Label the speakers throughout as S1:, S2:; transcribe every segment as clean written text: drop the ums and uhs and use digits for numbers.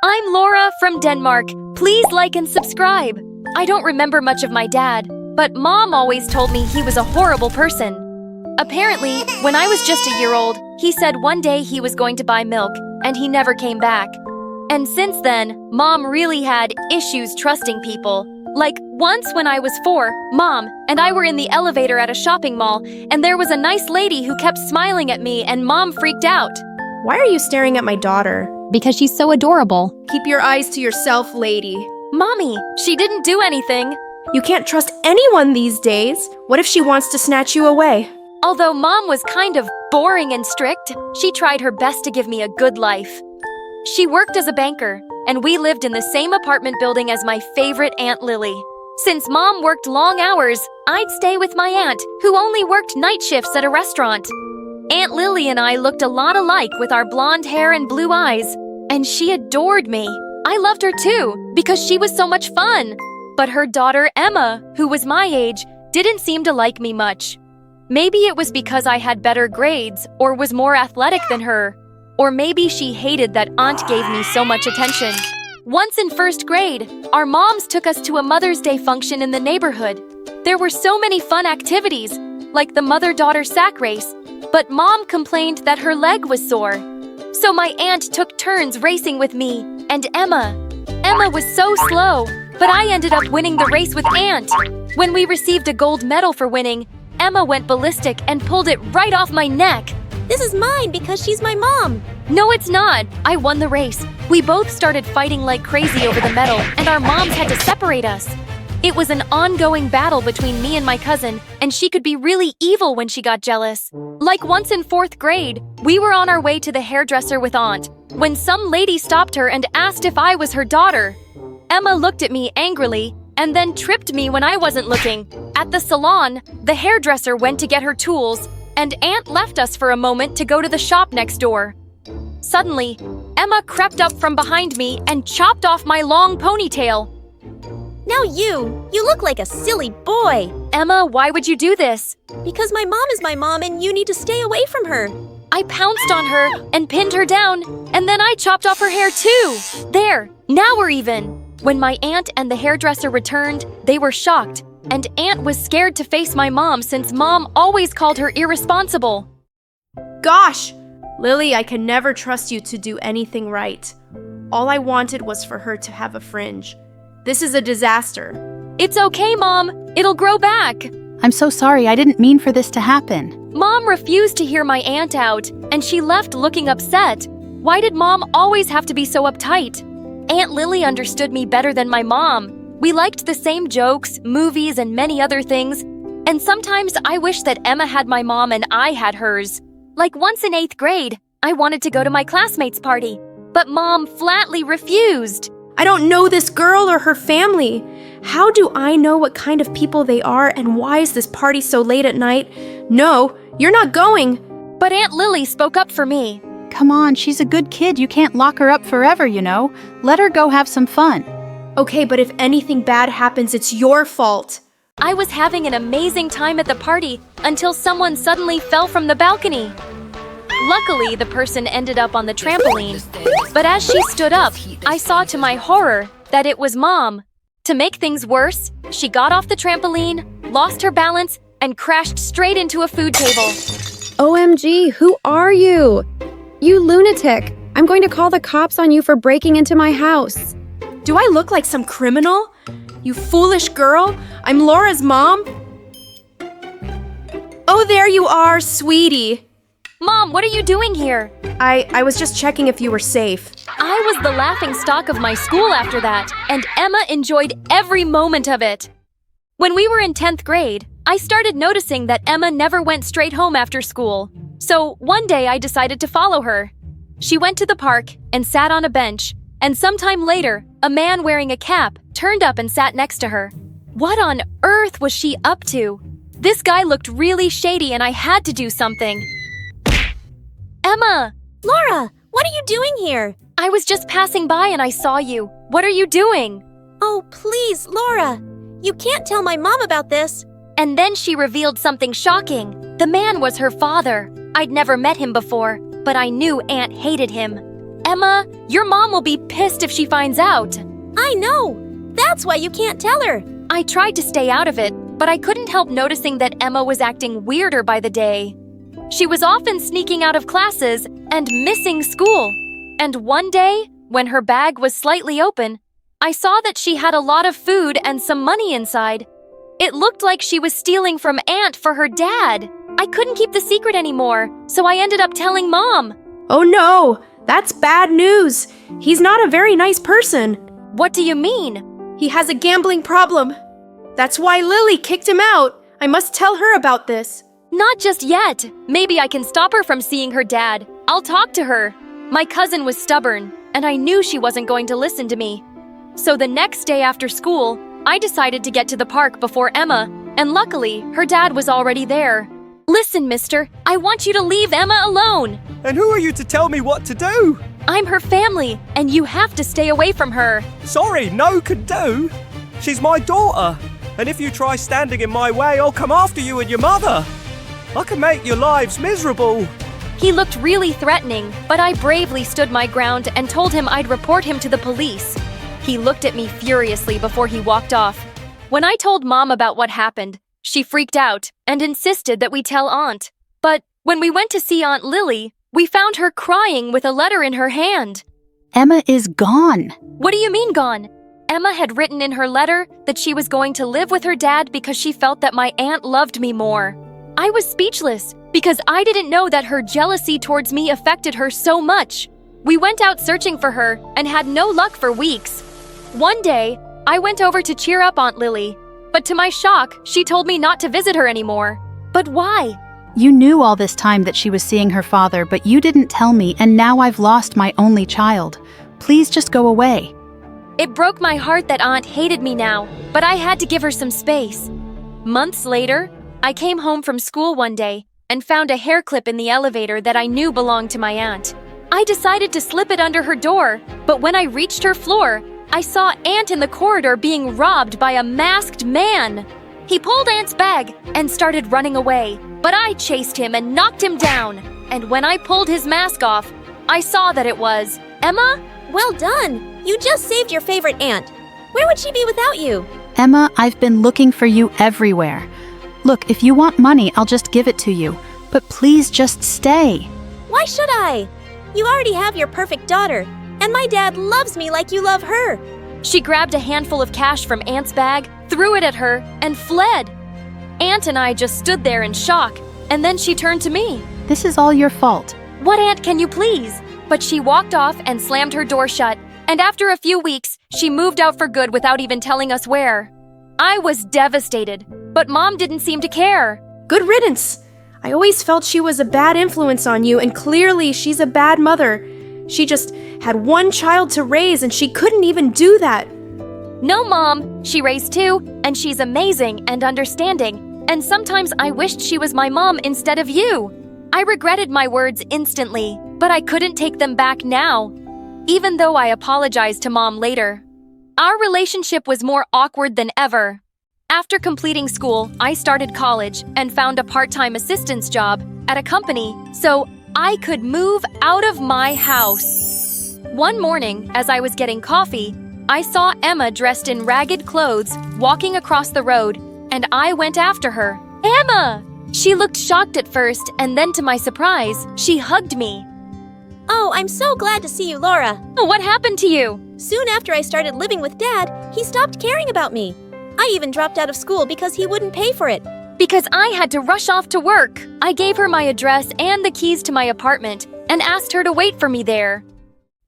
S1: I'm Laura from Denmark. Please like and subscribe. I don't remember much of my dad, but Mom always told me he was a horrible person. Apparently, when I was just a year old, he said one day he was going to buy milk, and he never came back. And since then, Mom really had issues trusting people. Like, once when I was 4, Mom and I were in the elevator at a shopping mall, and there was a nice lady who kept smiling at me, and Mom freaked out.
S2: Why are you staring at my daughter?
S3: Because she's so adorable.
S2: Keep your eyes to yourself, lady.
S1: Mommy, she didn't do anything.
S2: You can't trust anyone these days. What if she wants to snatch you away?
S1: Although Mom was kind of boring and strict, she tried her best to give me a good life. She worked as a banker, and we lived in the same apartment building as my favorite Aunt Lily. Since Mom worked long hours, I'd stay with my aunt, who only worked night shifts at a restaurant. Aunt Lily and I looked a lot alike with our blonde hair and blue eyes, and she adored me. I loved her too, because she was so much fun. But her daughter Emma, who was my age, didn't seem to like me much. Maybe it was because I had better grades or was more athletic than her. Or maybe she hated that Aunt gave me so much attention. Once in first grade, our moms took us to a Mother's Day function in the neighborhood. There were so many fun activities, like the mother-daughter sack race, but Mom complained that her leg was sore. So my aunt took turns racing with me and Emma. Emma was so slow, but I ended up winning the race with Aunt. When we received a gold medal for winning, Emma went ballistic and pulled it right off my neck.
S4: This is mine because she's my mom.
S1: No, it's not. I won the race. We both started fighting like crazy over the medal, and our moms had to separate us. It was an ongoing battle between me and my cousin, and she could be really evil when she got jealous. Like once in 4th grade, we were on our way to the hairdresser with Aunt, when some lady stopped her and asked if I was her daughter. Emma looked at me angrily, and then tripped me when I wasn't looking. At the salon, the hairdresser went to get her tools, and Aunt left us for a moment to go to the shop next door. Suddenly, Emma crept up from behind me and chopped off my long ponytail.
S4: Now you look like a silly boy.
S1: Emma, why would you do this?
S4: Because my mom is my mom and you need to stay away from her.
S1: I pounced on her and pinned her down, and then I chopped off her hair too. There, now we're even. When my aunt and the hairdresser returned, they were shocked, and Aunt was scared to face my mom since Mom always called her irresponsible.
S2: Gosh! Lily, I can never trust you to do anything right. All I wanted was for her to have a fringe. This is a disaster.
S1: It's okay, Mom. It'll grow back.
S3: I'm so sorry, I didn't mean for this to happen.
S1: Mom refused to hear my aunt out, and she left looking upset. Why did Mom always have to be so uptight? Aunt Lily understood me better than my mom. We liked the same jokes, movies, and many other things. And sometimes I wish that Emma had my mom and I had hers. Like once in 8th grade, I wanted to go to my classmates' party, but Mom flatly refused.
S2: I don't know this girl or her family. How do I know what kind of people they are, and why is this party so late at night? No, you're not going.
S1: But Aunt Lily spoke up for me.
S3: Come on, she's a good kid. You can't lock her up forever, you know. Let her go have some fun.
S2: Okay, but if anything bad happens, it's your fault.
S1: I was having an amazing time at the party until someone suddenly fell from the balcony. Luckily, the person ended up on the trampoline. But as she stood up, I saw to my horror that it was Mom. To make things worse, she got off the trampoline, lost her balance, and crashed straight into a food table.
S5: OMG, who are you? You lunatic! I'm going to call the cops on you for breaking into my house.
S2: Do I look like some criminal? You foolish girl! I'm Laura's mom! Oh, there you are, sweetie!
S1: Mom, what are you doing here?
S2: I was just checking if you were safe.
S1: I was the laughing stock of my school after that, and Emma enjoyed every moment of it. When we were in 10th grade, I started noticing that Emma never went straight home after school. So one day I decided to follow her. She went to the park and sat on a bench, and sometime later, a man wearing a cap turned up and sat next to her. What on earth was she up to? This guy looked really shady and I had to do something. Emma!
S4: Laura, what are you doing here?
S1: I was just passing by and I saw you. What are you doing?
S4: Oh, please, Laura. You can't tell my mom about this.
S1: And then she revealed something shocking. The man was her father. I'd never met him before, but I knew Aunt hated him. Emma, your mom will be pissed if she finds out.
S4: I know! That's why you can't tell her!
S1: I tried to stay out of it, but I couldn't help noticing that Emma was acting weirder by the day. She was often sneaking out of classes and missing school. And one day, when her bag was slightly open, I saw that she had a lot of food and some money inside. It looked like she was stealing from Aunt for her dad. I couldn't keep the secret anymore, so I ended up telling Mom.
S2: Oh no! That's bad news! He's not a very nice person.
S1: What do you mean?
S2: He has a gambling problem. That's why Lily kicked him out. I must tell her about this.
S1: Not just yet. Maybe I can stop her from seeing her dad. I'll talk to her. My cousin was stubborn, and I knew she wasn't going to listen to me. So the next day after school, I decided to get to the park before Emma, and luckily, her dad was already there. Listen, mister, I want you to leave Emma alone.
S6: And who are you to tell me what to do?
S1: I'm her family, and you have to stay away from her.
S6: Sorry, no can do. She's my daughter, and if you try standing in my way, I'll come after you and your mother. I can make your lives miserable.
S1: He looked really threatening, but I bravely stood my ground and told him I'd report him to the police. He looked at me furiously before he walked off. When I told Mom about what happened, she freaked out and insisted that we tell Aunt. But when we went to see Aunt Lily, we found her crying with a letter in her hand.
S3: Emma is gone.
S1: What do you mean gone? Emma had written in her letter that she was going to live with her dad because she felt that my aunt loved me more. I was speechless because I didn't know that her jealousy towards me affected her so much. We went out searching for her and had no luck for weeks. One day, I went over to cheer up Aunt Lily, but to my shock, she told me not to visit her anymore. But why?
S3: You knew all this time that she was seeing her father, but you didn't tell me, and now I've lost my only child. Please just go away.
S1: It broke my heart that Aunt hated me now, but I had to give her some space. Months later, I came home from school one day and found a hair clip in the elevator that I knew belonged to my aunt. I decided to slip it under her door, but when I reached her floor, I saw Aunt in the corridor being robbed by a masked man. He pulled Aunt's bag and started running away, but I chased him and knocked him down. And when I pulled his mask off, I saw that it was Emma.
S4: Well done! You just saved your favorite aunt. Where would she be without you?
S3: Emma, I've been looking for you everywhere. Look, if you want money, I'll just give it to you. But please just stay.
S4: Why should I? You already have your perfect daughter, and my dad loves me like you love her.
S1: She grabbed a handful of cash from Aunt's bag, threw it at her, and fled. Aunt and I just stood there in shock, and then she turned to me.
S3: This is all your fault.
S1: What aunt can you please? But she walked off and slammed her door shut, and after a few weeks, she moved out for good without even telling us where. I was devastated, but Mom didn't seem to care.
S2: Good riddance. I always felt she was a bad influence on you, and clearly she's a bad mother. She just had one child to raise, and she couldn't even do that.
S1: No, Mom. She raised two, and she's amazing and understanding. And sometimes I wished she was my mom instead of you. I regretted my words instantly, but I couldn't take them back now, even though I apologized to Mom later. Our relationship was more awkward than ever. After completing school, I started college and found a part-time assistance job at a company so I could move out of my house. One morning, as I was getting coffee, I saw Emma dressed in ragged clothes walking across the road, and I went after her. Emma! She looked shocked at first, and then to my surprise, she hugged me.
S4: Oh, I'm so glad to see you, Laura.
S1: What happened to you?
S4: Soon after I started living with Dad, he stopped caring about me. I even dropped out of school because he wouldn't pay for it.
S1: Because I had to rush off to work. I gave her my address and the keys to my apartment and asked her to wait for me there.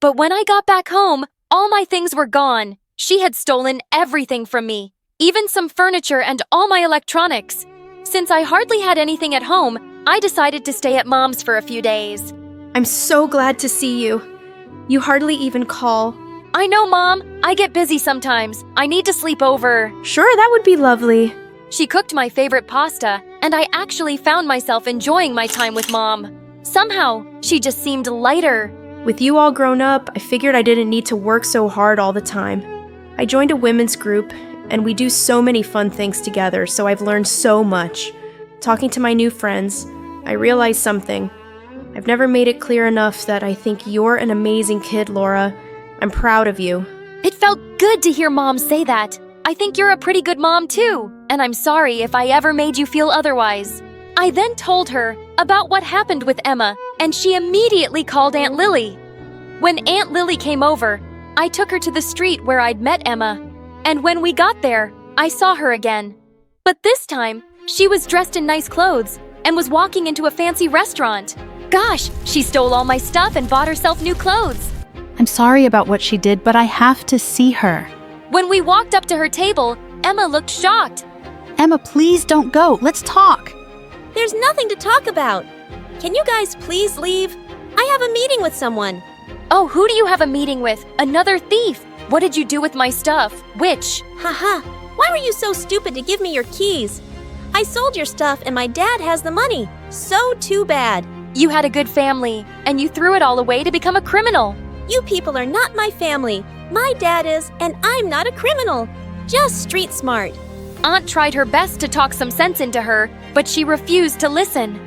S1: But when I got back home, all my things were gone. She had stolen everything from me, even some furniture and all my electronics. Since I hardly had anything at home, I decided to stay at Mom's for a few days.
S2: I'm so glad to see you. You hardly even call.
S1: I know, Mom. I get busy sometimes. I need to sleep over.
S2: Sure, that would be lovely.
S1: She cooked my favorite pasta, and I actually found myself enjoying my time with Mom. Somehow, she just seemed lighter.
S2: With you all grown up, I figured I didn't need to work so hard all the time. I joined a women's group, and we do so many fun things together, so I've learned so much. Talking to my new friends, I realized something. I've never made it clear enough that I think you're an amazing kid, Laura. I'm proud of you.
S1: It felt good to hear Mom say that. I think you're a pretty good mom too, and I'm sorry if I ever made you feel otherwise. I then told her about what happened with Emma, and she immediately called Aunt Lily. When Aunt Lily came over, I took her to the street where I'd met Emma, and when we got there, I saw her again. But this time, she was dressed in nice clothes and was walking into a fancy restaurant. Gosh, she stole all my stuff and bought herself new clothes.
S3: I'm sorry about what she did, but I have to see her.
S1: When we walked up to her table, Emma looked shocked.
S3: Emma, please don't go. Let's talk.
S4: There's nothing to talk about. Can you guys please leave? I have a meeting with someone.
S1: Oh, who do you have a meeting with? Another thief. What did you do with my stuff? Which?
S4: Haha, why were you so stupid to give me your keys? I sold your stuff and my dad has the money. So too bad.
S1: You had a good family, and you threw it all away to become a criminal.
S4: You people are not my family. My dad is, and I'm not a criminal. Just street smart.
S1: Aunt tried her best to talk some sense into her, but she refused to listen.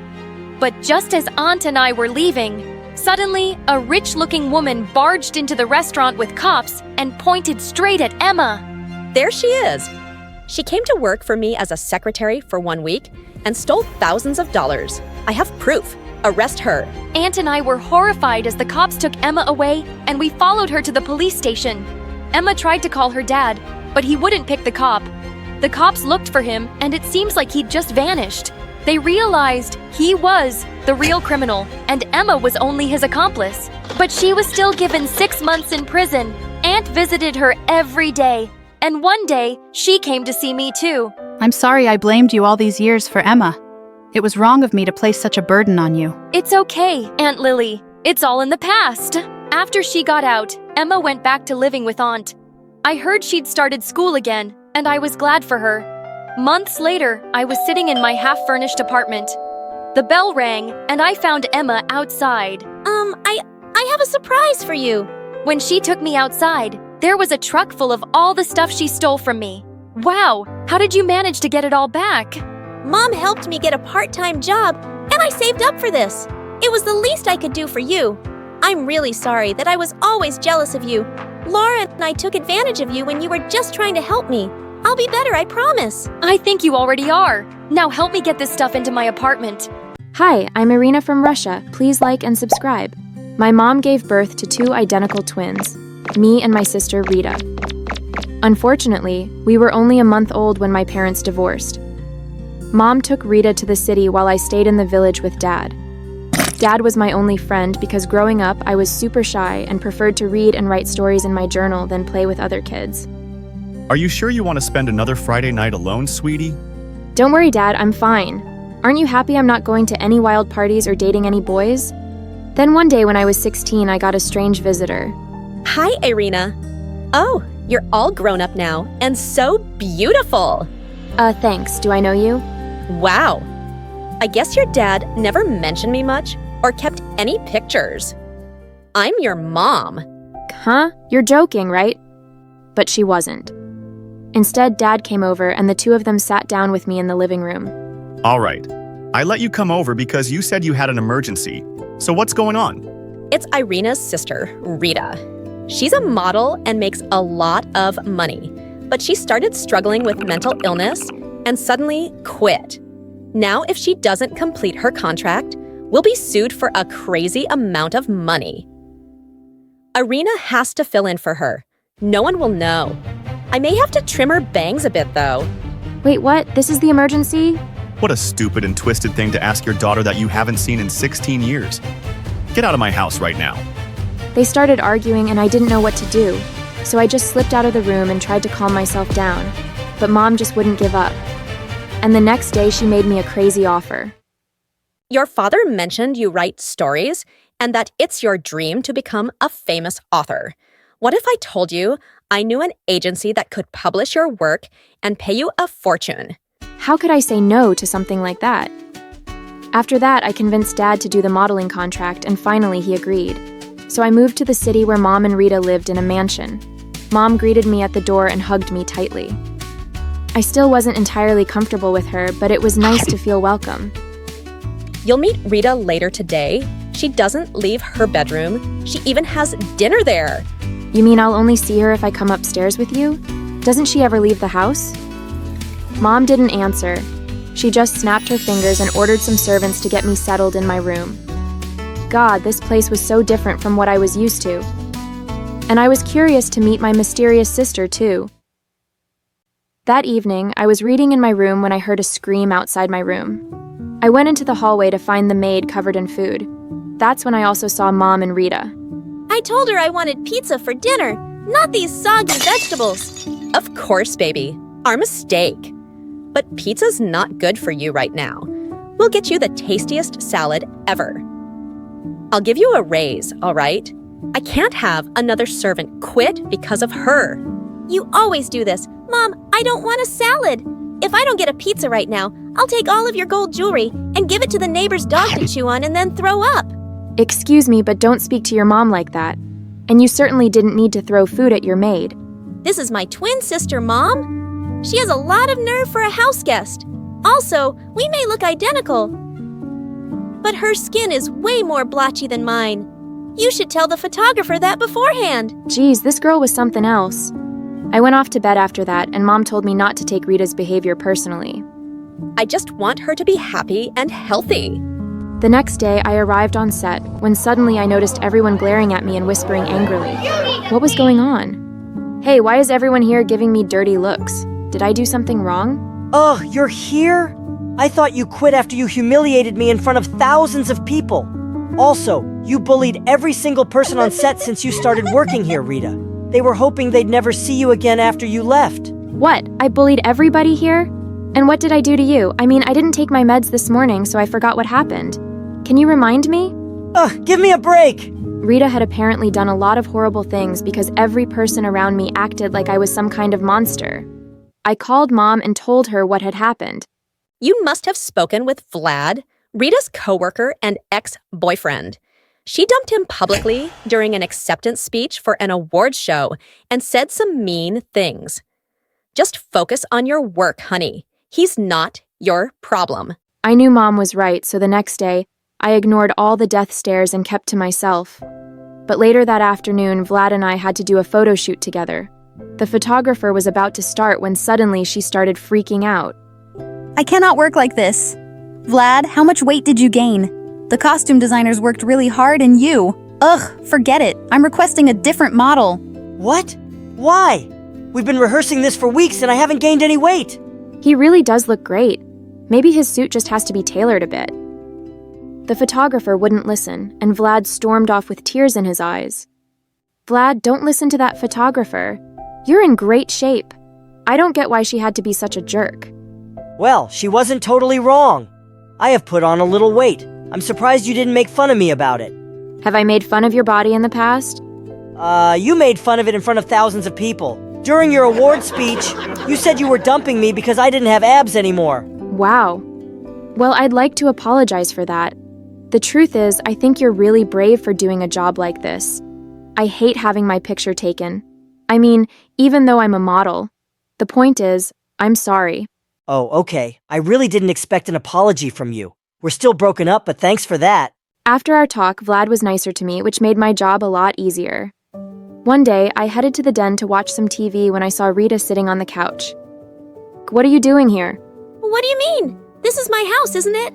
S1: But just as Aunt and I were leaving, suddenly a rich-looking woman barged into the restaurant with cops and pointed straight at Emma.
S7: There she is. She came to work for me as a secretary for 1 week and stole thousands of dollars. I have proof. Arrest her.
S1: Aunt and I were horrified as the cops took Emma away, and we followed her to the police station. Emma tried to call her dad, but he wouldn't pick the cop. The cops looked for him, and it seems like he'd just vanished. They realized he was the real criminal, and Emma was only his accomplice. But she was still given 6 months in prison. Aunt visited her every day, and one day, she came to see me too.
S3: I'm sorry I blamed you all these years for Emma. It was wrong of me to place such a burden on you.
S1: It's okay, Aunt Lily. It's all in the past. After she got out, Emma went back to living with Aunt. I heard she'd started school again, and I was glad for her. Months later, I was sitting in my half-furnished apartment. The bell rang, and I found Emma outside.
S4: I have a surprise for you.
S1: When she took me outside, there was a truck full of all the stuff she stole from me. Wow, how did you manage to get it all back?
S4: Mom helped me get a part-time job, and I saved up for this. It was the least I could do for you. I'm really sorry that I was always jealous of you. Laura and I took advantage of you when you were just trying to help me. I'll be better, I promise.
S1: I think you already are. Now help me get this stuff into my apartment.
S8: Hi, I'm Irina from Russia. Please like and subscribe. My mom gave birth to 2 identical twins, me and my sister Rita. Unfortunately, we were only a month old when my parents divorced. Mom took Rita to the city while I stayed in the village with Dad. Dad was my only friend because growing up I was super shy and preferred to read and write stories in my journal than play with other kids.
S9: Are you sure you want to spend another Friday night alone, sweetie?
S8: Don't worry, Dad, I'm fine. Aren't you happy I'm not going to any wild parties or dating any boys? Then one day when I was 16, I got a strange visitor.
S7: Hi, Irina. Oh, you're all grown up now and so beautiful.
S8: Thanks. Do I know you?
S7: Wow. I guess your dad never mentioned me much or kept any pictures. I'm your mom.
S8: Huh? You're joking, right? But she wasn't. Instead, Dad came over and the 2 of them sat down with me in the living room.
S9: All right. I let you come over because you said you had an emergency. So what's going on?
S7: It's Irina's sister, Rita. She's a model and makes a lot of money, but she started struggling with mental illness and suddenly quit. Now, if she doesn't complete her contract, we'll be sued for a crazy amount of money. Irina has to fill in for her. No one will know. I may have to trim her bangs a bit, though.
S8: Wait, what? This is the emergency?
S9: What a stupid and twisted thing to ask your daughter that you haven't seen in 16 years. Get out of my house right now.
S8: They started arguing and I didn't know what to do. So I just slipped out of the room and tried to calm myself down. But Mom just wouldn't give up. And the next day she made me a crazy offer.
S7: Your father mentioned you write stories and that it's your dream to become a famous author. What if I told you I knew an agency that could publish your work and pay you a fortune?
S8: How could I say no to something like that? After that, I convinced Dad to do the modeling contract and finally he agreed. So I moved to the city where Mom and Rita lived in a mansion. Mom greeted me at the door and hugged me tightly. I still wasn't entirely comfortable with her, but it was nice to feel welcome.
S7: You'll meet Rita later today. She doesn't leave her bedroom. She even has dinner there.
S8: You mean I'll only see her if I come upstairs with you? Doesn't she ever leave the house? Mom didn't answer. She just snapped her fingers and ordered some servants to get me settled in my room. God, this place was so different from what I was used to. And I was curious to meet my mysterious sister, too. That evening, I was reading in my room when I heard a scream outside my room. I went into the hallway to find the maid covered in food. That's when I also saw Mom and Rita.
S4: I told her I wanted pizza for dinner, not these soggy vegetables.
S7: Of course, baby. Our mistake. But pizza's not good for you right now. We'll get you the tastiest salad ever. I'll give you a raise, all right? I can't have another servant quit because of her.
S4: You always do this. Mom, I don't want a salad. If I don't get a pizza right now, I'll take all of your gold jewelry and give it to the neighbor's dog to chew on and then throw up.
S8: Excuse me, but don't speak to your mom like that. And you certainly didn't need to throw food at your maid.
S4: This is my twin sister, Mom. She has a lot of nerve for a house guest. Also, we may look identical, but her skin is way more blotchy than mine. You should tell the photographer that beforehand.
S8: Geez, this girl was something else. I went off to bed after that, and Mom told me not to take Rita's behavior personally.
S7: I just want her to be happy and healthy.
S8: The next day, I arrived on set, when suddenly I noticed everyone glaring at me and whispering angrily. What was going on? Hey, why is everyone here giving me dirty looks? Did I do something wrong?
S10: Ugh, you're here? I thought you quit after you humiliated me in front of thousands of people. Also, you bullied every single person on set since you started working here, Rita. They were hoping they'd never see you again after you left.
S8: What? I bullied everybody here? And what did I do to you? I mean, I didn't take my meds this morning, so I forgot what happened. Can you remind me?
S10: Ugh, give me a break!
S8: Rita had apparently done a lot of horrible things because every person around me acted like I was some kind of monster. I called Mom and told her what had happened.
S7: You must have spoken with Vlad, Rita's coworker and ex-boyfriend. She dumped him publicly during an acceptance speech for an awards show and said some mean things. Just focus on your work, honey. He's not your problem.
S8: I knew Mom was right, so the next day, I ignored all the death stares and kept to myself. But later that afternoon, Vlad and I had to do a photo shoot together. The photographer was about to start when suddenly she started freaking out.
S11: I cannot work like this. Vlad, how much weight did you gain? The costume designers worked really hard and you. Ugh, forget it. I'm requesting a different model.
S10: What? Why? We've been rehearsing this for weeks and I haven't gained any weight.
S8: He really does look great. Maybe his suit just has to be tailored a bit. The photographer wouldn't listen, and Vlad stormed off with tears in his eyes. Vlad, don't listen to that photographer. You're in great shape. I don't get why she had to be such a jerk.
S10: Well, she wasn't totally wrong. I have put on a little weight. I'm surprised you didn't make fun of me about it.
S8: Have I made fun of your body in the past?
S10: You made fun of it in front of thousands of people. During your award speech, you said you were dumping me because I didn't have abs anymore.
S8: Wow. Well, I'd like to apologize for that. The truth is, I think you're really brave for doing a job like this. I hate having my picture taken. I mean, even though I'm a model. The point is, I'm sorry.
S10: Oh, okay. I really didn't expect an apology from you. We're still broken up, but thanks for that.
S8: After our talk, Vlad was nicer to me, which made my job a lot easier. One day, I headed to the den to watch some TV when I saw Rita sitting on the couch. What are you doing here?
S4: What do you mean? This is my house, isn't it?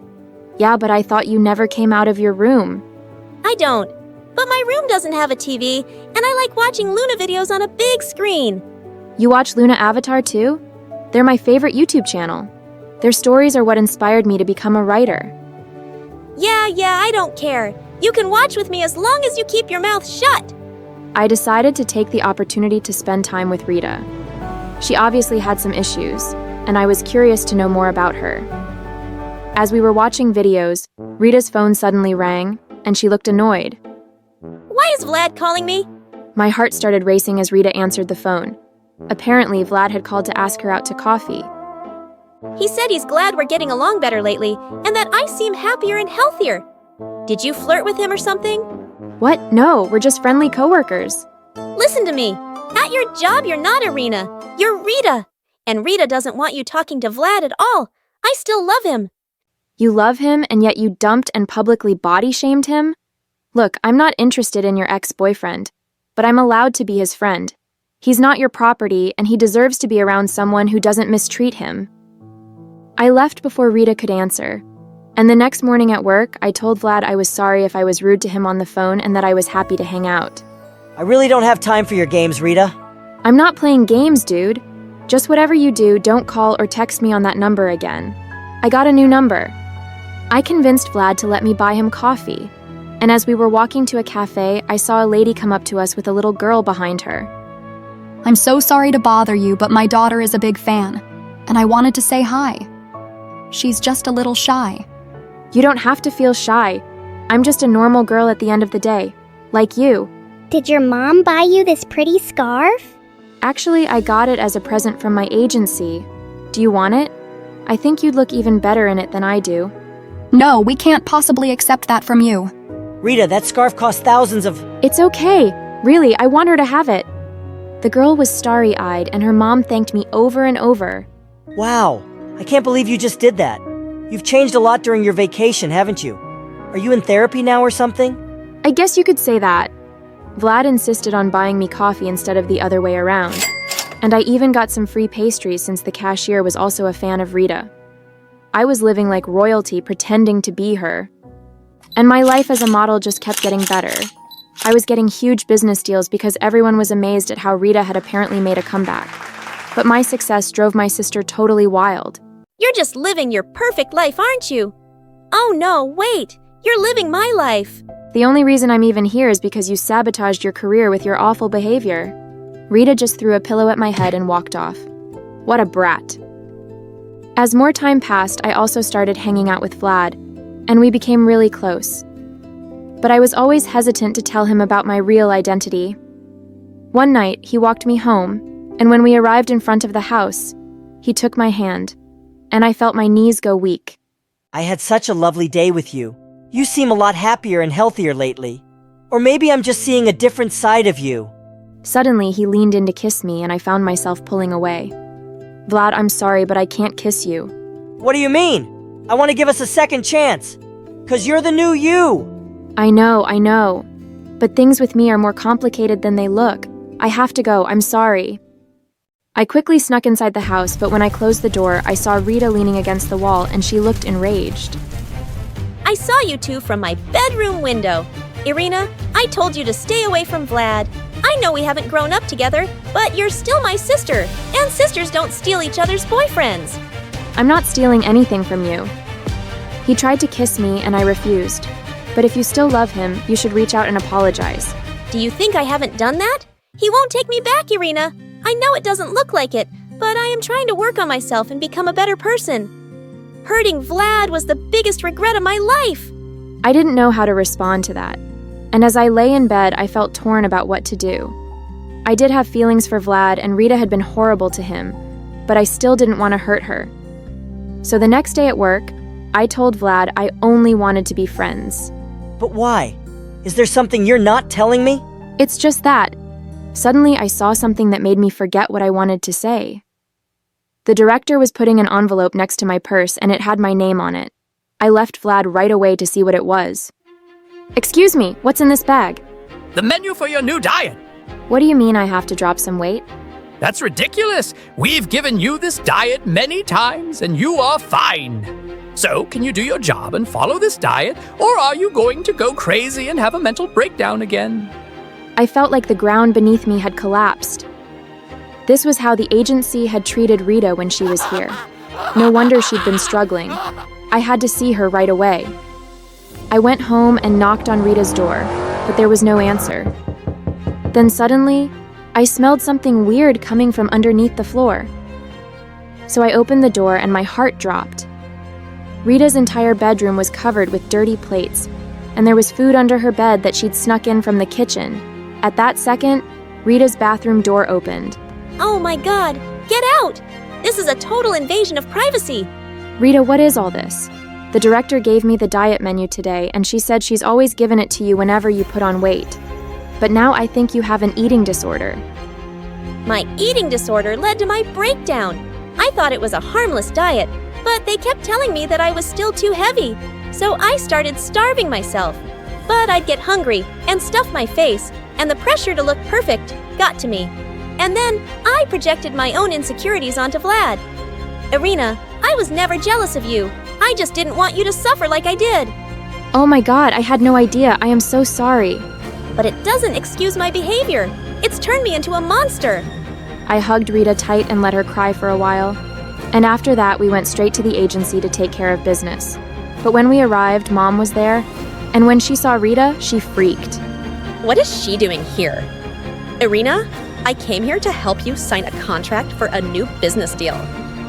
S8: Yeah, but I thought you never came out of your room.
S4: I don't. But my room doesn't have a TV, and I like watching Luna videos on a big screen.
S8: You watch Luna Avatar too? They're my favorite YouTube channel. Their stories are what inspired me to become a writer.
S4: Yeah, I don't care. You can watch with me as long as you keep your mouth shut.
S8: I decided to take the opportunity to spend time with Rita. She obviously had some issues, and I was curious to know more about her. As we were watching videos, Rita's phone suddenly rang, and she looked annoyed.
S4: Why is Vlad calling me?
S8: My heart started racing as Rita answered the phone. Apparently, Vlad had called to ask her out to coffee.
S4: He said he's glad we're getting along better lately, and that I seem happier and healthier. Did you flirt with him or something?
S8: What? No, we're just friendly coworkers.
S4: Listen to me. At your job, you're not Irina. You're Rita. And Rita doesn't want you talking to Vlad at all. I still love him.
S8: You love him, and yet you dumped and publicly body-shamed him? Look, I'm not interested in your ex-boyfriend, but I'm allowed to be his friend. He's not your property, and he deserves to be around someone who doesn't mistreat him. I left before Rita could answer, and the next morning at work, I told Vlad I was sorry if I was rude to him on the phone and that I was happy to hang out.
S10: I really don't have time for your games, Rita.
S8: I'm not playing games, dude. Just whatever you do, don't call or text me on that number again. I got a new number. I convinced Vlad to let me buy him coffee, and as we were walking to a cafe, I saw a lady come up to us with a little girl behind her.
S12: I'm so sorry to bother you, but my daughter is a big fan, and I wanted to say hi. She's just a little shy.
S8: You don't have to feel shy. I'm just a normal girl at the end of the day, like you.
S13: Did your mom buy you this pretty scarf?
S8: Actually, I got it as a present from my agency. Do you want it? I think you'd look even better in it than I do.
S12: No, we can't possibly accept that from you.
S10: Rita, that scarf costs thousands of...
S8: It's okay. Really, I want her to have it. The girl was starry-eyed, and her mom thanked me over and over.
S10: Wow, I can't believe you just did that. You've changed a lot during your vacation, haven't you? Are you in therapy now or something?
S8: I guess you could say that. Vlad insisted on buying me coffee instead of the other way around. And I even got some free pastries since the cashier was also a fan of Rita. I was living like royalty, pretending to be her. And my life as a model just kept getting better. I was getting huge business deals because everyone was amazed at how Rita had apparently made a comeback. But my success drove my sister totally wild.
S4: You're just living your perfect life, aren't you? Oh no, wait! You're living my life!
S8: The only reason I'm even here is because you sabotaged your career with your awful behavior. Rita just threw a pillow at my head and walked off. What a brat. As more time passed, I also started hanging out with Vlad, and we became really close. But I was always hesitant to tell him about my real identity. One night, he walked me home, and when we arrived in front of the house, he took my hand, and I felt my knees go weak.
S10: I had such a lovely day with you. You seem a lot happier and healthier lately. Or maybe I'm just seeing a different side of you.
S8: Suddenly, he leaned in to kiss me, and I found myself pulling away. Vlad, I'm sorry, but I can't kiss you.
S10: What do you mean? I want to give us a second chance. 'Cause you're the new you.
S8: I know. But things with me are more complicated than they look. I have to go, I'm sorry. I quickly snuck inside the house, but when I closed the door, I saw Rita leaning against the wall, and she looked enraged.
S4: I saw you two from my bedroom window. Irina, I told you to stay away from Vlad. I know we haven't grown up together, but you're still my sister, and sisters don't steal each other's boyfriends.
S8: I'm not stealing anything from you. He tried to kiss me, and I refused. But if you still love him, you should reach out and apologize.
S4: Do you think I haven't done that? He won't take me back, Irina. I know it doesn't look like it, but I am trying to work on myself and become a better person. Hurting Vlad was the biggest regret of my life.
S8: I didn't know how to respond to that. And as I lay in bed, I felt torn about what to do. I did have feelings for Vlad, and Rita had been horrible to him, but I still didn't want to hurt her. So the next day at work, I told Vlad I only wanted to be friends.
S10: But why? Is there something you're not telling me?
S8: It's just that. Suddenly, I saw something that made me forget what I wanted to say. The director was putting an envelope next to my purse, and it had my name on it. I left Vlad right away to see what it was. Excuse me, what's in this bag?
S14: The menu for your new diet.
S8: What do you mean I have to drop some weight?
S14: That's ridiculous. We've given you this diet many times, and you are fine. So, can you do your job and follow this diet, or are you going to go crazy and have a mental breakdown again?
S8: I felt like the ground beneath me had collapsed. This was how the agency had treated Rita when she was here. No wonder she'd been struggling. I had to see her right away. I went home and knocked on Rita's door, but there was no answer. Then suddenly, I smelled something weird coming from underneath the floor. So I opened the door and my heart dropped. Rita's entire bedroom was covered with dirty plates, and there was food under her bed that she'd snuck in from the kitchen. At that second, Rita's bathroom door opened.
S4: Oh my God, get out! This is a total invasion of privacy.
S8: Rita, what is all this? The director gave me the diet menu today, and she said she's always given it to you whenever you put on weight. But now I think you have an eating disorder.
S4: My eating disorder led to my breakdown. I thought it was a harmless diet, But they kept telling me that I was still too heavy, so I started starving myself. But I'd get hungry and stuff my face, and the pressure to look perfect got to me. And then I projected my own insecurities onto Vlad. Irina, I was never jealous of you. I just didn't want you to suffer like I did.
S8: Oh my god, I had no idea. I am so sorry.
S4: But it doesn't excuse my behavior. It's turned me into a monster.
S8: I hugged Rita tight and let her cry for a while. And after that, we went straight to the agency to take care of business. But when we arrived, Mom was there, and when she saw Rita, she freaked.
S7: What is she doing here? Irina, I came here to help you sign a contract for a new business deal.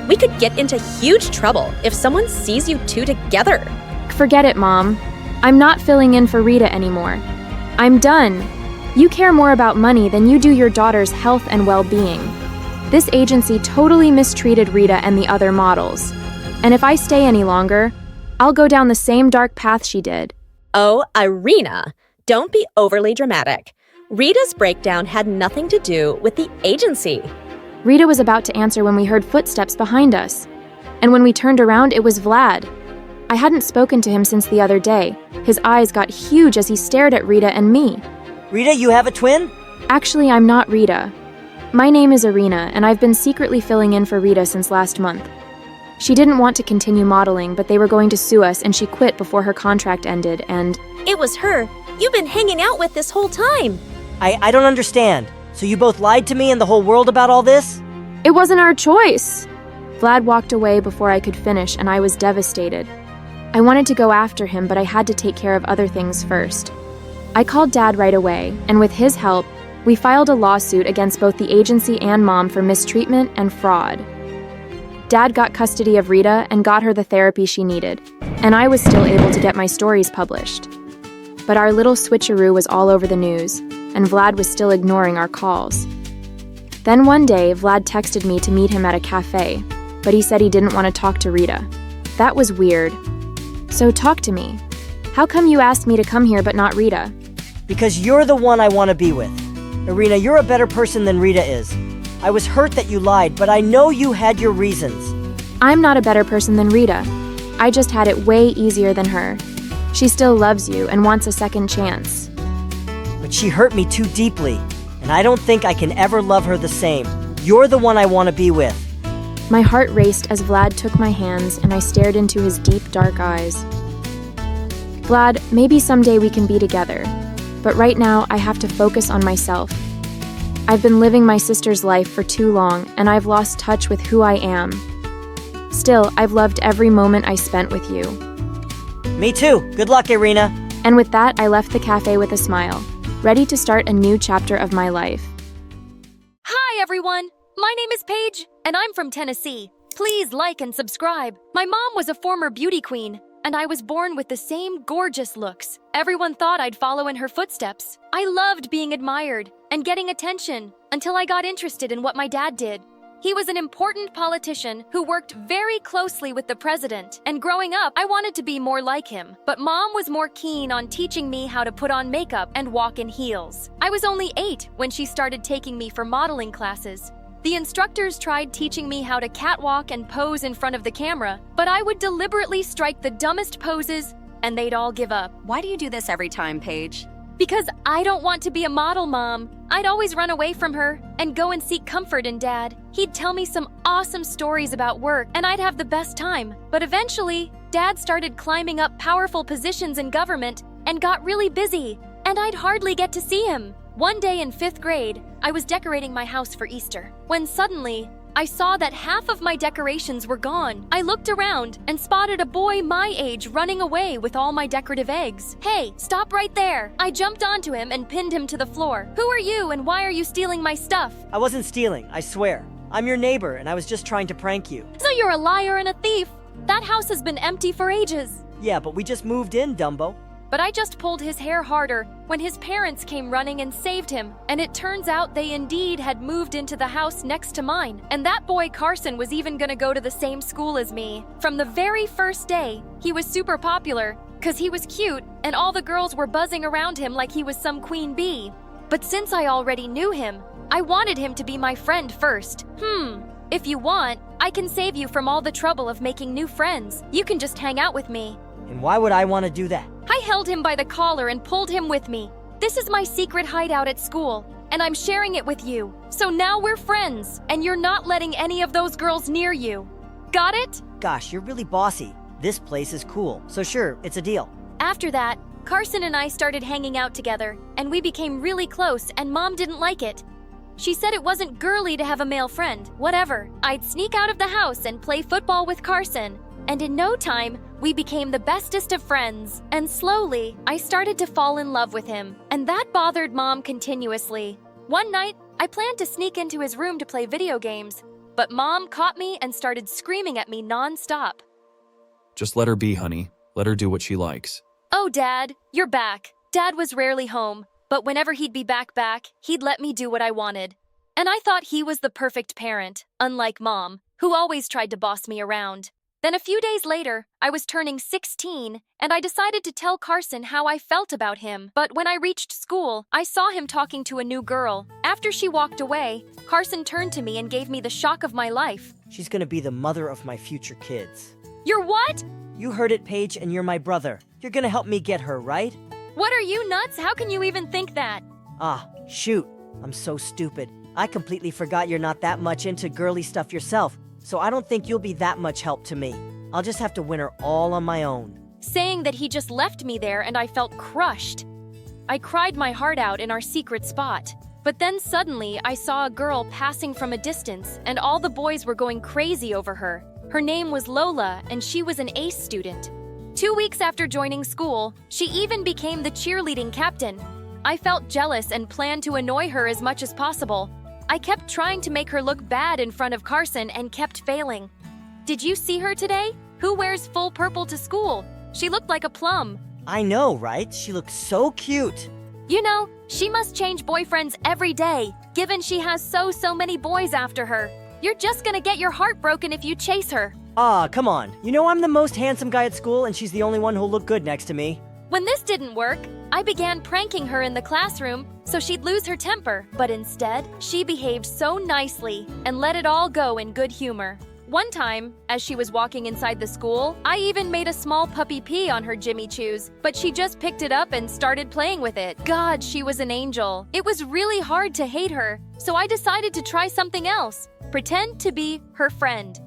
S7: We could get into huge trouble if someone sees you two together.
S8: Forget it, Mom. I'm not filling in for Rita anymore. I'm done. You care more about money than you do your daughter's health and well-being. This agency totally mistreated Rita and the other models. And if I stay any longer, I'll go down the same dark path she did.
S7: Oh, Irina, don't be overly dramatic. Rita's breakdown had nothing to do with the agency.
S8: Rita was about to answer when we heard footsteps behind us. And when we turned around, it was Vlad. I hadn't spoken to him since the other day. His eyes got huge as he stared at Rita and me.
S10: Rita, you have a twin?
S8: Actually, I'm not Rita. My name is Irina, and I've been secretly filling in for Rita since last month. She didn't want to continue modeling, but they were going to sue us, and she quit before her contract ended, and...
S4: It was her you've been hanging out with this whole time.
S10: I don't understand. So you both lied to me and the whole world about all this?
S8: It wasn't our choice. Vlad walked away before I could finish, and I was devastated. I wanted to go after him, but I had to take care of other things first. I called Dad right away, and with his help, we filed a lawsuit against both the agency and Mom for mistreatment and fraud. Dad got custody of Rita and got her the therapy she needed, and I was still able to get my stories published. But our little switcheroo was all over the news, and Vlad was still ignoring our calls. Then one day, Vlad texted me to meet him at a cafe, but he said he didn't want to talk to Rita. That was weird. So talk to me. How come you asked me to come here but not Rita?
S10: Because you're the one I want to be with. Irina, you're a better person than Rita is. I was hurt that you lied, but I know you had your reasons.
S8: I'm not a better person than Rita. I just had it way easier than her. She still loves you and wants a second chance.
S10: But she hurt me too deeply, and I don't think I can ever love her the same. You're the one I want to be with.
S8: My heart raced as Vlad took my hands and I stared into his deep, dark eyes. Vlad, maybe someday we can be together, but right now I have to focus on myself. I've been living my sister's life for too long, and I've lost touch with who I am. Still, I've loved every moment I spent with you.
S10: Me too. Good luck, Irina.
S8: And with that, I left the cafe with a smile, ready to start a new chapter of my life.
S1: Hi, everyone. My name is Paige, and I'm from Tennessee. Please like and subscribe. My mom was a former beauty queen, and I was born with the same gorgeous looks. Everyone thought I'd follow in her footsteps. I loved being admired and getting attention until I got interested in what my dad did. He was an important politician who worked very closely with the president, and growing up, I wanted to be more like him. But Mom was more keen on teaching me how to put on makeup and walk in heels. I was only 8 when she started taking me for modeling classes. The instructors tried teaching me how to catwalk and pose in front of the camera, but I would deliberately strike the dumbest poses, and they'd all give up.
S15: Why do you do this every time, Paige?
S1: Because I don't want to be a model, Mom. I'd always run away from her and go and seek comfort in Dad. He'd tell me some awesome stories about work, and I'd have the best time. But eventually, Dad started climbing up powerful positions in government and got really busy, and I'd hardly get to see him. One day in 5th grade, I was decorating my house for Easter, when suddenly, I saw that half of my decorations were gone. I looked around and spotted a boy my age running away with all my decorative eggs. Hey, stop right there. I jumped onto him and pinned him to the floor. Who are you and why are you stealing my stuff?
S10: I wasn't stealing, I swear. I'm your neighbor and I was just trying to prank you.
S1: So you're a liar and a thief. That house has been empty for ages.
S10: Yeah, but we just moved in, Dumbo.
S1: But I just pulled his hair harder when his parents came running and saved him. And it turns out they indeed had moved into the house next to mine. And that boy Carson was even gonna go to the same school as me. From the very first day, he was super popular, cause he was cute and all the girls were buzzing around him like he was some queen bee. But since I already knew him, I wanted him to be my friend first. If you want, I can save you from all the trouble of making new friends. You can just hang out with me.
S10: And why would I want to do that?
S1: I held him by the collar and pulled him with me. This is my secret hideout at school, and I'm sharing it with you. So now we're friends, and you're not letting any of those girls near you. Got it?
S10: Gosh, you're really bossy. This place is cool, so sure, it's a deal.
S1: After that, Carson and I started hanging out together, and we became really close, and Mom didn't like it. She said it wasn't girly to have a male friend. Whatever. I'd sneak out of the house and play football with Carson. And in no time, we became the bestest of friends. And slowly, I started to fall in love with him. And that bothered Mom continuously. One night, I planned to sneak into his room to play video games. But Mom caught me and started screaming at me nonstop.
S16: Just let her be, honey. Let her do what she likes.
S1: Oh, Dad, you're back. Dad was rarely home, but whenever he'd be back, he'd let me do what I wanted. And I thought he was the perfect parent, unlike Mom, who always tried to boss me around. Then a few days later, I was turning 16, and I decided to tell Carson how I felt about him. But when I reached school, I saw him talking to a new girl. After she walked away, Carson turned to me and gave me the shock of my life.
S10: She's gonna be the mother of my future kids.
S1: You're what?
S10: You heard it, Paige, and you're my brother. You're gonna help me get her, right?
S1: What, are you nuts? How can you even think that?
S10: Ah, shoot. I'm so stupid. I completely forgot you're not that much into girly stuff yourself, so I don't think you'll be that much help to me. I'll just have to win her all on my own.
S1: Saying that he just left me there and I felt crushed. I cried my heart out in our secret spot. But then suddenly I saw a girl passing from a distance and all the boys were going crazy over her. Her name was Lola and she was an ace student. 2 weeks after joining school, she even became the cheerleading captain. I felt jealous and planned to annoy her as much as possible. I kept trying to make her look bad in front of Carson and kept failing. Did you see her today? Who wears full purple to school? She looked like a plum.
S10: I know, right? She looks so cute.
S1: You know, she must change boyfriends every day, given she has so many boys after her. You're just gonna get your heart broken if you chase her.
S10: Ah, come on. You know I'm the most handsome guy at school and she's the only one who'll look good next to me.
S1: When this didn't work, I began pranking her in the classroom so she'd lose her temper, but instead, she behaved so nicely and let it all go in good humor. One time, as she was walking inside the school, I even made a small puppy pee on her Jimmy Choos, but she just picked it up and started playing with it. God, she was an angel. It was really hard to hate her, so I decided to try something else. Pretend to be her friend.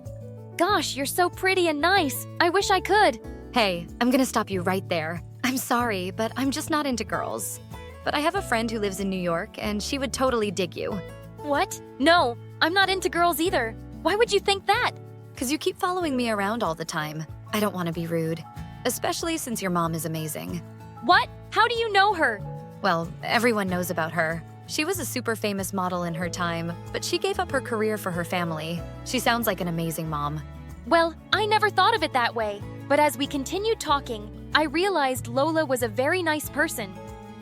S1: Gosh, you're so pretty and nice. I wish I could.
S15: Hey, I'm gonna stop you right there. I'm sorry, but I'm just not into girls. But I have a friend who lives in New York, and she would totally dig you.
S1: What? No, I'm not into girls either. Why would you think that?
S15: 'Cause you keep following me around all the time. I don't want to be rude, especially since your mom is amazing.
S1: What? How do you know her?
S15: Well, everyone knows about her. She was a super famous model in her time, but she gave up her career for her family. She sounds like an amazing mom.
S1: Well, I never thought of it that way. But as we continued talking, I realized Lola was a very nice person.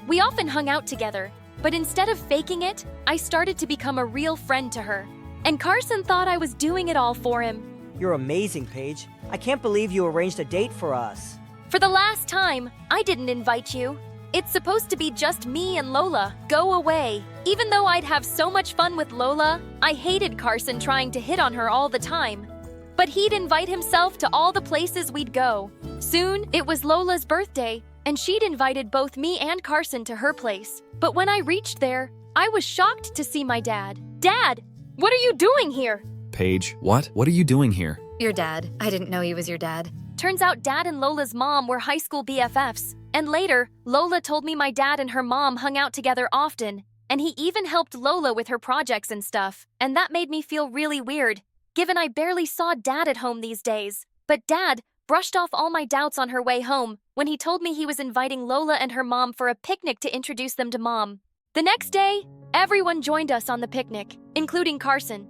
S1: We often hung out together, but instead of faking it, I started to become a real friend to her. And Carson thought I was doing it all for him.
S10: You're amazing, Paige. I can't believe you arranged a date for us.
S1: For the last time, I didn't invite you. It's supposed to be just me and Lola. Go away. Even though I'd have so much fun with Lola, I hated Carson trying to hit on her all the time. But he'd invite himself to all the places we'd go. Soon, it was Lola's birthday, and she'd invited both me and Carson to her place. But when I reached there, I was shocked to see my dad. Dad, what are you doing here?
S16: Paige, what? What are you doing here?
S15: Your dad. I didn't know he was your dad.
S1: Turns out Dad and Lola's mom were high school BFFs. And later, Lola told me my dad and her mom hung out together often. And he even helped Lola with her projects and stuff. And that made me feel really weird, given I barely saw Dad at home these days. But Dad brushed off all my doubts on her way home when he told me he was inviting Lola and her mom for a picnic to introduce them to Mom. The next day, everyone joined us on the picnic, including Carson.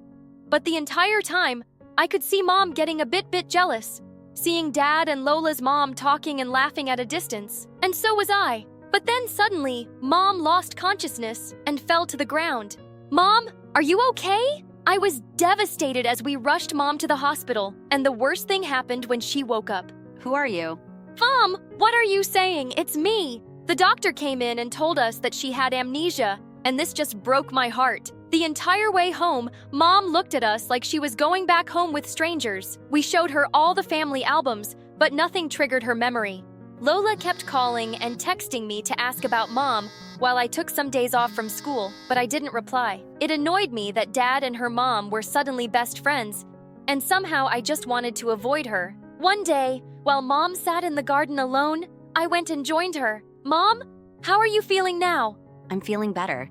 S1: But the entire time, I could see Mom getting a bit jealous, seeing Dad and Lola's mom talking and laughing at a distance. And so was I. But then suddenly, Mom lost consciousness and fell to the ground. Mom, are you okay? I was devastated as we rushed Mom to the hospital, and the worst thing happened when she woke up.
S15: Who are you?
S1: Mom, what are you saying? It's me. The doctor came in and told us that she had amnesia, and this just broke my heart. The entire way home, Mom looked at us like she was going back home with strangers. We showed her all the family albums, but nothing triggered her memory. Lola kept calling and texting me to ask about Mom while I took some days off from school, but I didn't reply. It annoyed me that Dad and her mom were suddenly best friends, and somehow I just wanted to avoid her. One day, while Mom sat in the garden alone, I went and joined her. Mom, how are you feeling now?
S17: I'm feeling better,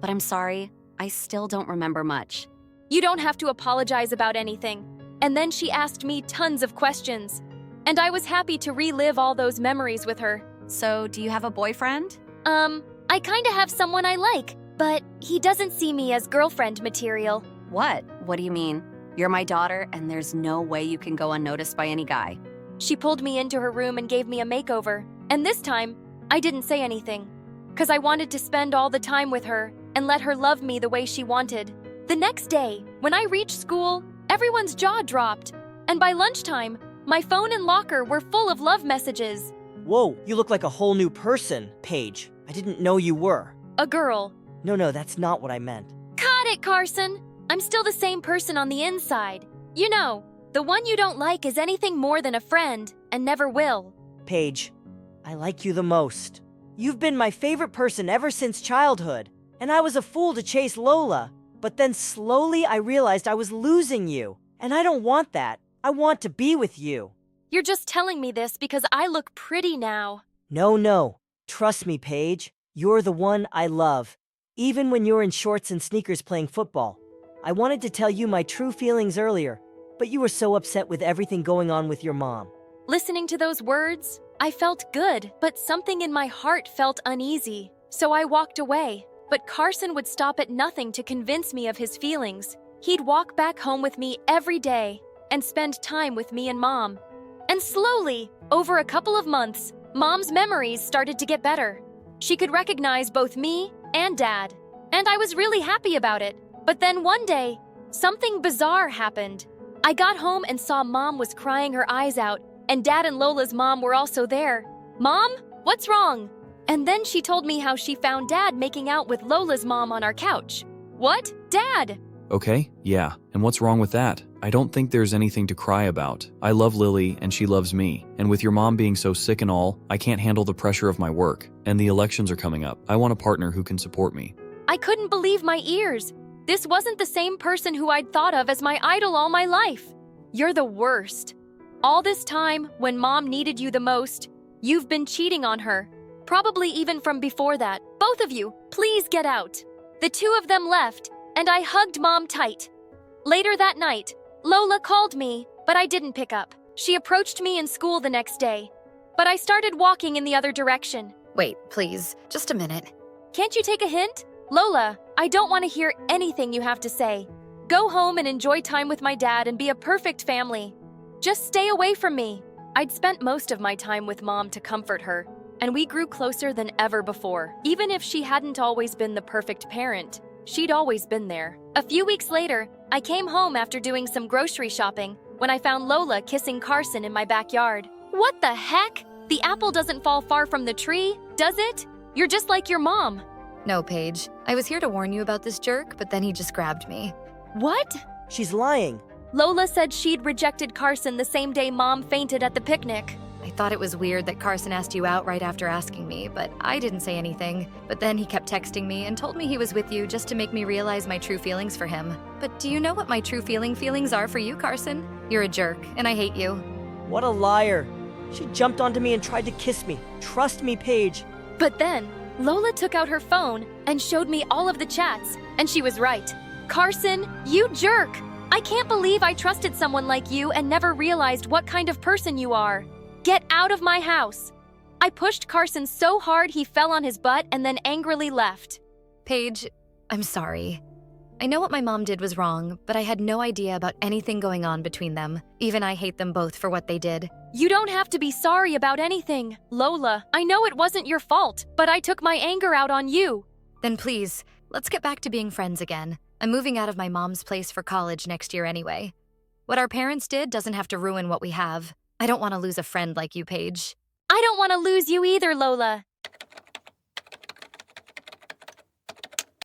S17: but I'm sorry, I still don't remember much.
S1: You don't have to apologize about anything. And then she asked me tons of questions, and I was happy to relive all those memories with her.
S17: So, do you have a boyfriend?
S1: I kinda have someone I like, but he doesn't see me as girlfriend material.
S17: What? What do you mean? You're my daughter, and there's no way you can go unnoticed by any guy.
S1: She pulled me into her room and gave me a makeover, and this time, I didn't say anything, 'cause I wanted to spend all the time with her and let her love me the way she wanted. The next day, when I reached school, everyone's jaw dropped, and by lunchtime, my phone and locker were full of love messages.
S10: Whoa, you look like a whole new person, Paige. I didn't know you were.
S1: A girl.
S10: No, that's not what I meant.
S1: Cut it, Carson! I'm still the same person on the inside. You know, the one you don't like is anything more than a friend, and never will.
S10: Paige, I like you the most. You've been my favorite person ever since childhood, and I was a fool to chase Lola. But then slowly I realized I was losing you, and I don't want that. I want to be with you.
S1: You're just telling me this because I look pretty now.
S10: No. Trust me, Paige. You're the one I love. Even when you're in shorts and sneakers playing football. I wanted to tell you my true feelings earlier, but you were so upset with everything going on with your mom.
S1: Listening to those words, I felt good, but something in my heart felt uneasy. So I walked away. But Carson would stop at nothing to convince me of his feelings. He'd walk back home with me every day and spend time with me and Mom. And slowly, over a couple of months, Mom's memories started to get better. She could recognize both me and Dad, and I was really happy about it. But then one day, something bizarre happened. I got home and saw Mom was crying her eyes out, and Dad and Lola's mom were also there. Mom, what's wrong? And then she told me how she found Dad making out with Lola's mom on our couch. What? Dad?
S16: Okay, yeah. And what's wrong with that? I don't think there's anything to cry about. I love Lily and she loves me. And with your mom being so sick and all, I can't handle the pressure of my work. And the elections are coming up. I want a partner who can support me.
S1: I couldn't believe my ears. This wasn't the same person who I'd thought of as my idol all my life. You're the worst. All this time, when Mom needed you the most, you've been cheating on her. Probably even from before that. Both of you, please get out. The two of them left, and I hugged Mom tight. Later that night, Lola called me, but I didn't pick up. She approached me in school the next day, but I started walking in the other direction.
S15: Wait, please, just a minute.
S1: Can't you take a hint? Lola, I don't want to hear anything you have to say. Go home and enjoy time with my dad and be a perfect family. Just stay away from me. I'd spent most of my time with Mom to comfort her, and we grew closer than ever before. Even if she hadn't always been the perfect parent, she'd always been there. A few weeks later, I came home after doing some grocery shopping when I found Lola kissing Carson in my backyard. What the heck? The apple doesn't fall far from the tree, does it? You're just like your mom.
S15: No, Paige. I was here to warn you about this jerk, but then he just grabbed me.
S1: What?
S10: She's lying.
S1: Lola said she'd rejected Carson the same day Mom fainted at the picnic.
S15: I thought it was weird that Carson asked you out right after asking me, but I didn't say anything. But then he kept texting me and told me he was with you just to make me realize my true feelings for him. But do you know what my true feelings are for you, Carson? You're a jerk, and I hate you.
S10: What a liar. She jumped onto me and tried to kiss me. Trust me, Paige.
S1: But then, Lola took out her phone and showed me all of the chats, and she was right. Carson, you jerk! I can't believe I trusted someone like you and never realized what kind of person you are. Get out of my house! I pushed Carson so hard he fell on his butt and then angrily left.
S15: Paige, I'm sorry. I know what my mom did was wrong, but I had no idea about anything going on between them. Even I hate them both for what they did.
S1: You don't have to be sorry about anything, Lola. I know it wasn't your fault, but I took my anger out on you.
S15: Then please, let's get back to being friends again. I'm moving out of my mom's place for college next year anyway. What our parents did doesn't have to ruin what we have. I don't want to lose a friend like you, Paige.
S1: I don't want to lose you either, Lola.